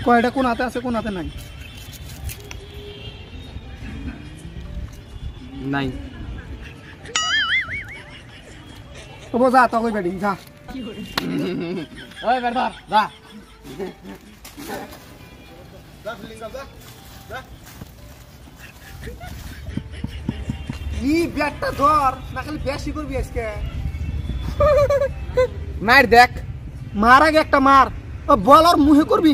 কয়টা কোন হাতে আছে কোন হাতে নাই নাই ও যা তো কই বেডি যা ওই বের ধর যা যা ফিলিং যা যা ই ব্যাটটা ধর না খালি বেশি করবি আজকে মার দেখ মার আগে একটা মার ও বল আর মুহে করবি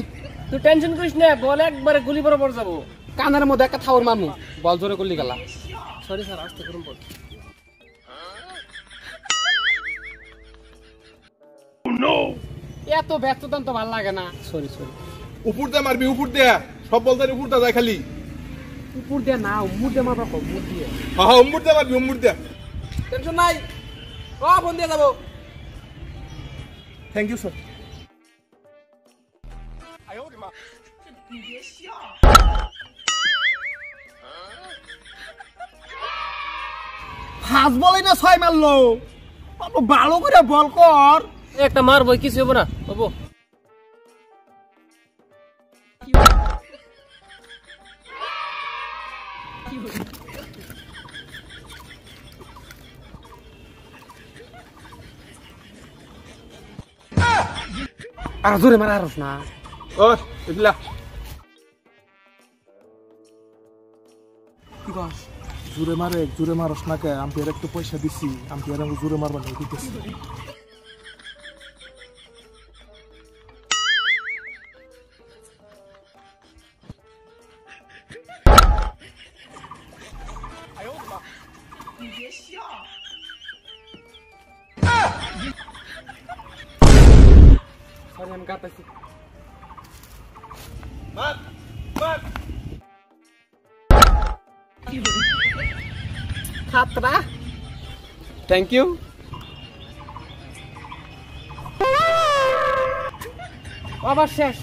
তুই টেনশন করিস না বল একবারে গুলি বরাবর যাব কানের মধ্যে একটা থাওর মারমু বল জোরে করলি গেলা সরি স্যার আস্তে করুন বল নো এত ব্যস্ততা তো ভালো লাগে না সরি উপর দিয়ে মারবি উপর দিয়ে সব বলতে উপর দিয়ে যায় খালি উপর দিয়ে না মুর দিয়ে মারবা কম মুর দিয়ে হ্যাঁ উপর দিয়ে মারবি উপর দিয়ে টেনশন নাই ও ফোন দিয়ে যাব থ্যাংক ইউ স্যার ফাঁস বলেই না ছয় মারলো ভালো করে বল কর একটা মারবো কিছু হবো না হবো আর জোরে মারা আরস না ও এগুলা কি কস জোরে মারস না কে আম্পিয়ার একটু পয়সা দিছি আম্পিয়ার আমি জোরে মারবা না দিতেছি সরি আমি কাটাইছি মার মার খাতরা থ্যাংক ইউ আবার শেষ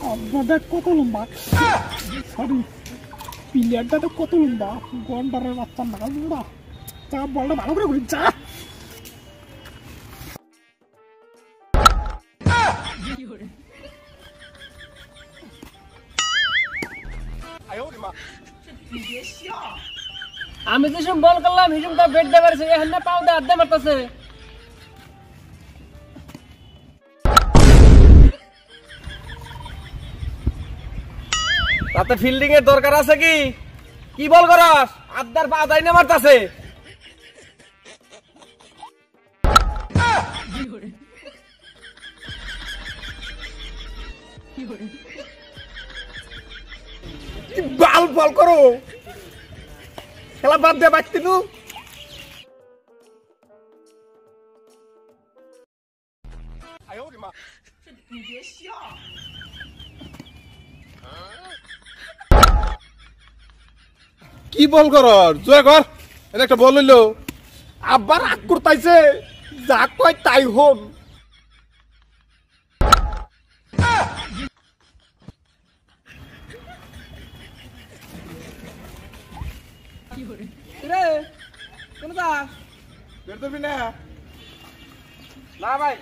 আপনাদের কত লম্বা সরি প্লেয়ারটা তো কত লম্বা গন্ডারের বাচ্চা নাগাল লম্বা যা বলটা ভালো করে ঘুরি যা আমি যেসব বল করলাম হিসুম তো বেড দে মারছে এখন না পাও দে আড্ডা মারতেছে তাতে ফিল্ডিং এর দরকার আছে কি কি বল করস আড্ডার পা যাই না মারতাছে বাল বল করো খেলা বাদ দে বাচ্চি নু কি বল কর জয় কর এটা একটা বল হইলো আবার রাগ করতাইছে যা কয় তাই হন রে কেন যা বের করবি না না ভাই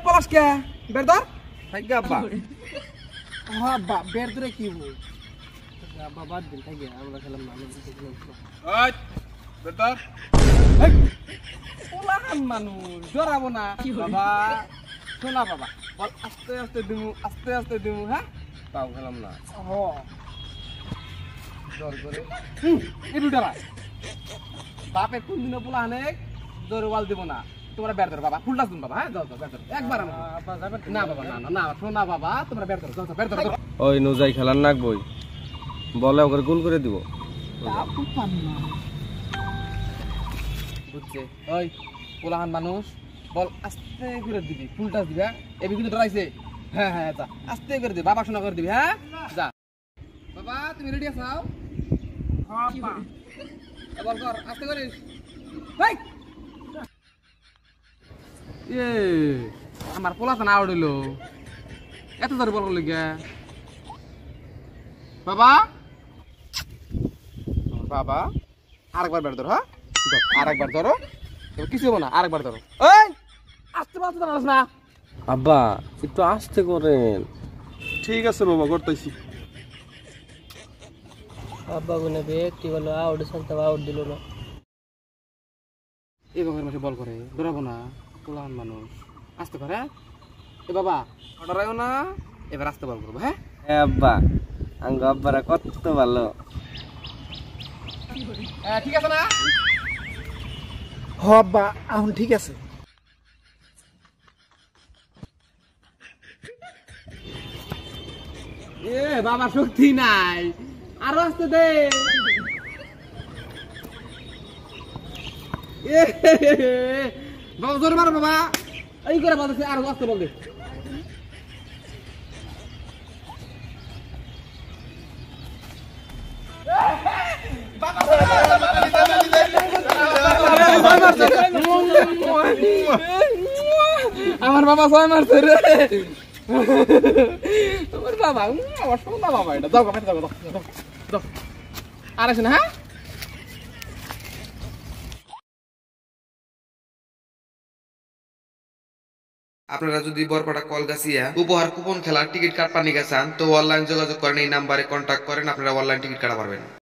পলাশ কে বেরদার থাকি আব্বা হ্যাঁ বা বের ধরে কি বল আব্বা বাদ দিন থাকি আমরা খেলাম না ওই বেটার পোলাহান মানুষ জড়াবো না বাবা শোনা বাবা বল আস্তে আস্তে দিমু হ্যাঁ তাও খেলাম না হ জোর করে এই দুটা বাপে কোন দিনে পোলাহানে জোরে ওয়াল দিব না তোমরা বের ধরো বাবা ফুলটা শুন বাবা হ্যাঁ যাও যাও বের ধরো একবার আমার না বাবা না না না শোনা বাবা তোমরা বের ধরো যাও যাও বের ধরো ওই নুজাই খেলার নাকবই বলে ওকে গোল করে দিব বুঝছে ওই পোলাহান মানুষ বল আস্তে করে দিবি ফুলটা দিবি হ্যাঁ এবি কিন্তু ডরাইছে হ্যাঁ হ্যাঁ যা আস্তে করে দিবি বাবা শোনা করে দিবি হ্যাঁ যা বাবা তুমি রেডি আছো বল কর আস্তে করিস ভাই এ আমার পোলাটা না উড়িল এত জোরে বল করলি গে বাবা বাবা আরেকবার বের ধরো হ্যাঁ আরেকবার ধরো কিছু হবো না আরেকবার ধরো এই আস্তে পারছো না আব্বা একটু আস্তে করেন। ঠিক আছে বাবা করতেছি। আব্বা গুনে ব্যক্তি বলো আউট সন্ত আউট দিল না এই বাবার মাসে বল করে ডরাবো না পোলাহান মানুষ আস্তে করে এ বাবা ডরাইও না এবার আস্তে বল করবো হ্যাঁ হ্যাঁ আব্বা আঙ্গ আব্বারা কত ভালো। ঠিক আছে না হ আব্বা এখন ঠিক আছে। এ বাবার শক্তি নাই আরো আসতে দে বাবা জোরে মারো বাবা এই করে বলতেছে আরো আসতে বল দে আমার বাবা ছয় মারছে রে তোমার বাবা আমার সোনা বাবা এটা যাও কাপড় যাও যাও আর আসেন হ্যাঁ আপনারা যদি বরপাড়া কলগাছিয়া উপহার কুপন খেলার টিকিট কাটপার নিয়ে চান তো অনলাইন যোগাযোগ করেন এই নাম্বারে কন্ট্যাক্ট করেন আপনারা অনলাইন টিকিট কাটা পারবেন।